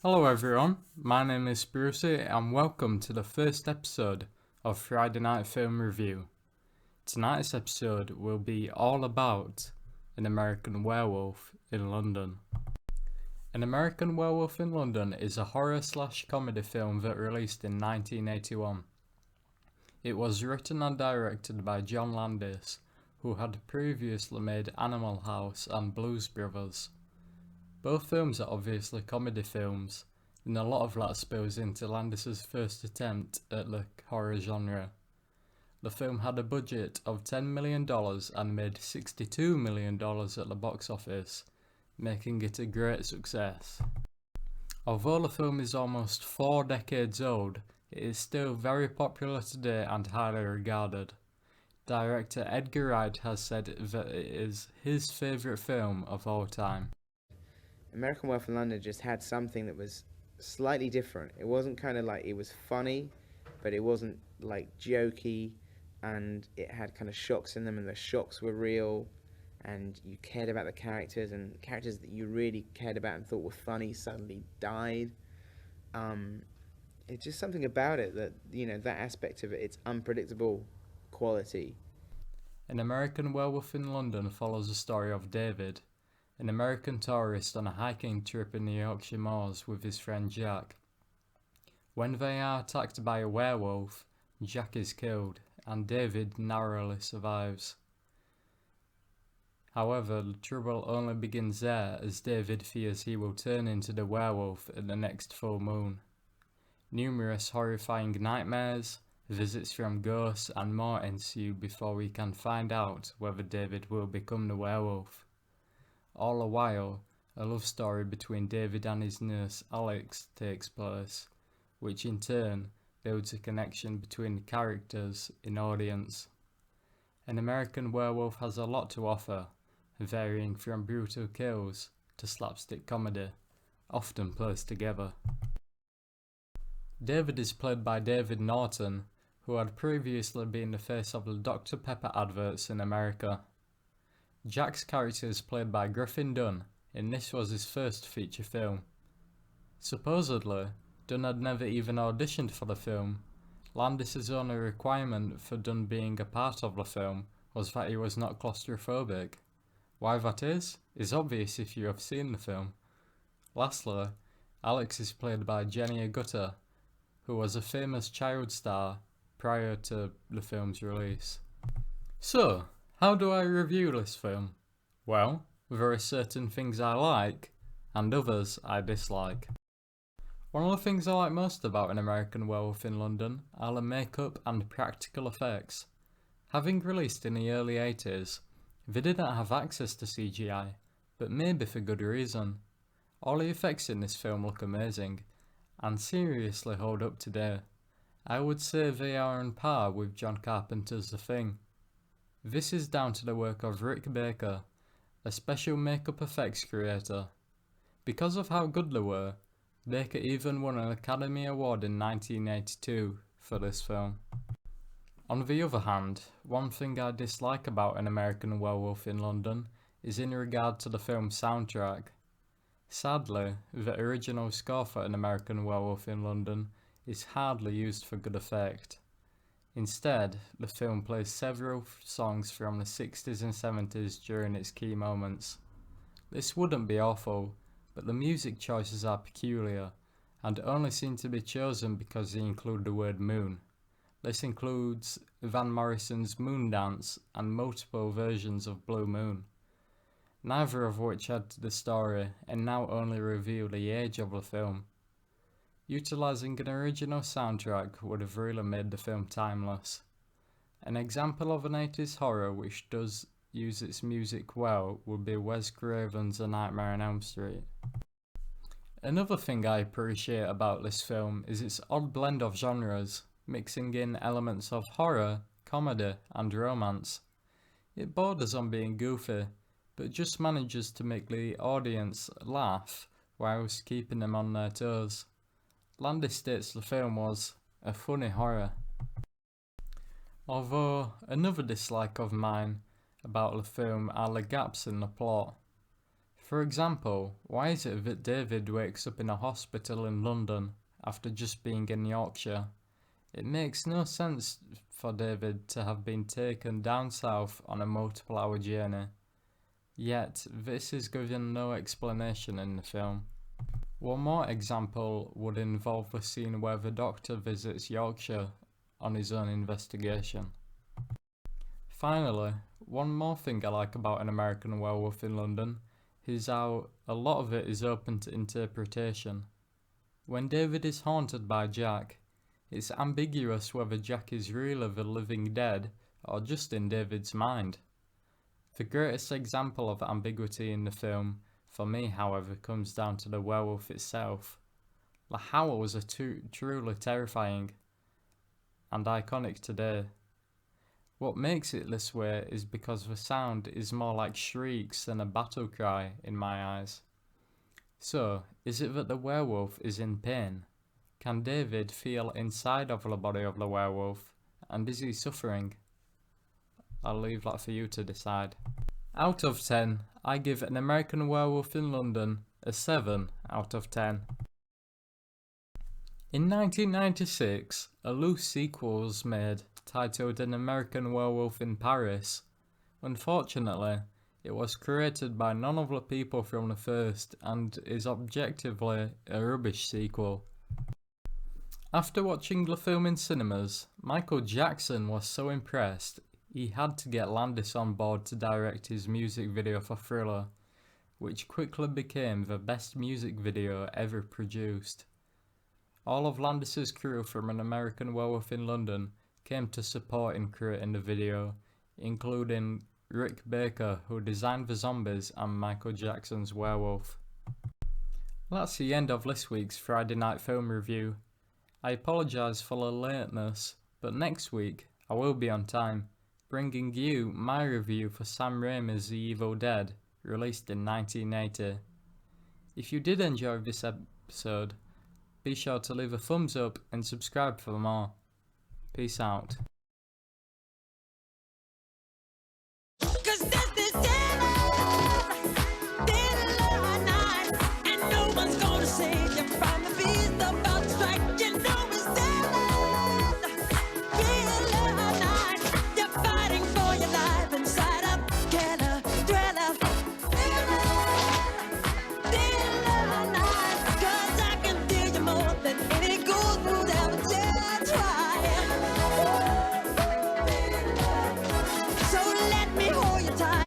Hello everyone, my name is Brucey and welcome to the first episode of Friday Night Film Review. Tonight's episode will be all about An American Werewolf in London. An American Werewolf in London is a horror/comedy film that released in 1981. It was written and directed by John Landis, who had previously made Animal House and Blues Brothers. Both films are obviously comedy films, and a lot of that spills into Landis' first attempt at the horror genre. The film had a budget of $10 million and made $62 million at the box office, making it a great success. Although the film is almost 4 decades old, it is still very popular today and highly regarded. Director Edgar Wright has said that it is his favourite film of all time. American Werewolf in London just had something that was slightly different. It wasn't kind of like, it was funny, but it wasn't like jokey, and it had kind of shocks in them, and the shocks were real, and you cared about the characters, and characters that you really cared about and thought were funny suddenly died. It's just something about it that, that aspect of it, its unpredictable quality. An American Werewolf in London follows the story of David, an American tourist on a hiking trip in the Yorkshire Moors with his friend Jack. When they are attacked by a werewolf, Jack is killed, and David narrowly survives. However, the trouble only begins there as David fears he will turn into the werewolf at the next full moon. Numerous horrifying nightmares, visits from ghosts and more ensue before we can find out whether David will become the werewolf. All the while, a love story between David and his nurse Alex takes place, which in turn builds a connection between the characters in audience. An American Werewolf has a lot to offer, varying from brutal kills to slapstick comedy, often placed together. David is played by David Norton, who had previously been the face of the Dr. Pepper adverts in America. Jack's character is played by Griffin Dunne, and this was his first feature film. Supposedly, Dunne had never even auditioned for the film. Landis' only requirement for Dunne being a part of the film was that he was not claustrophobic. Why that is obvious if you have seen the film. Lastly, Alex is played by Jenny Agutter, who was a famous child star prior to the film's release. So, how do I review this film? Well, there are certain things I like, and others I dislike. One of the things I like most about An American Werewolf in London are the makeup and practical effects. Having released in the early 80s, they didn't have access to CGI, but maybe for good reason. All the effects in this film look amazing, and seriously hold up today. I would say they are on par with John Carpenter's The Thing. This is down to the work of Rick Baker, a special makeup effects creator. Because of how good they were, Baker even won an Academy Award in 1982 for this film. On the other hand, one thing I dislike about An American Werewolf in London is in regard to the film's soundtrack. Sadly, the original score for An American Werewolf in London is hardly used for good effect. Instead, the film plays several songs from the 60s and 70s during its key moments. This wouldn't be awful, but the music choices are peculiar, and only seem to be chosen because they include the word moon. This includes Van Morrison's Moon Dance and multiple versions of Blue Moon, neither of which add to the story and now only reveal the age of the film. Utilising an original soundtrack would have really made the film timeless. An example of an 80s horror which does use its music well would be Wes Craven's A Nightmare on Elm Street. Another thing I appreciate about this film is its odd blend of genres, mixing in elements of horror, comedy and romance. It borders on being goofy, but just manages to make the audience laugh whilst keeping them on their toes. Landis states the film was a funny horror. Although, another dislike of mine about the film are the gaps in the plot. For example, why is it that David wakes up in a hospital in London after just being in Yorkshire? It makes no sense for David to have been taken down south on a multiple-hour journey. Yet, this is given no explanation in the film. One more example would involve the scene where the doctor visits Yorkshire on his own investigation. Finally, one more thing I like about An American Werewolf in London is how a lot of it is open to interpretation. When David is haunted by Jack, it's ambiguous whether Jack is really the living dead or just in David's mind. The greatest example of ambiguity in the film, for me however, comes down to the werewolf itself. The howls are truly terrifying and iconic today. What makes it this way is because the sound is more like shrieks than a battle cry in my eyes. So, is it that the werewolf is in pain? Can David feel inside of the body of the werewolf, and is he suffering? I'll leave that for you to decide. Out of 10, I give An American Werewolf in London a 7 out of 10. In 1996, a loose sequel was made titled An American Werewolf in Paris. Unfortunately, it was created by none of the people from the first and is objectively a rubbish sequel. After watching the film in cinemas, Michael Jackson was so impressed he had to get Landis on board to direct his music video for Thriller, which quickly became the best music video ever produced. All of Landis's crew from An American Werewolf in London came to support in creating the video, including Rick Baker, who designed the zombies and Michael Jackson's werewolf. That's the end of this week's Friday Night Film Review. I apologise for the lateness, but next week I will be on time, bringing you my review for Sam Raimi's The Evil Dead, released in 1980. If you did enjoy this episode, be sure to leave a thumbs up and subscribe for more. Peace out.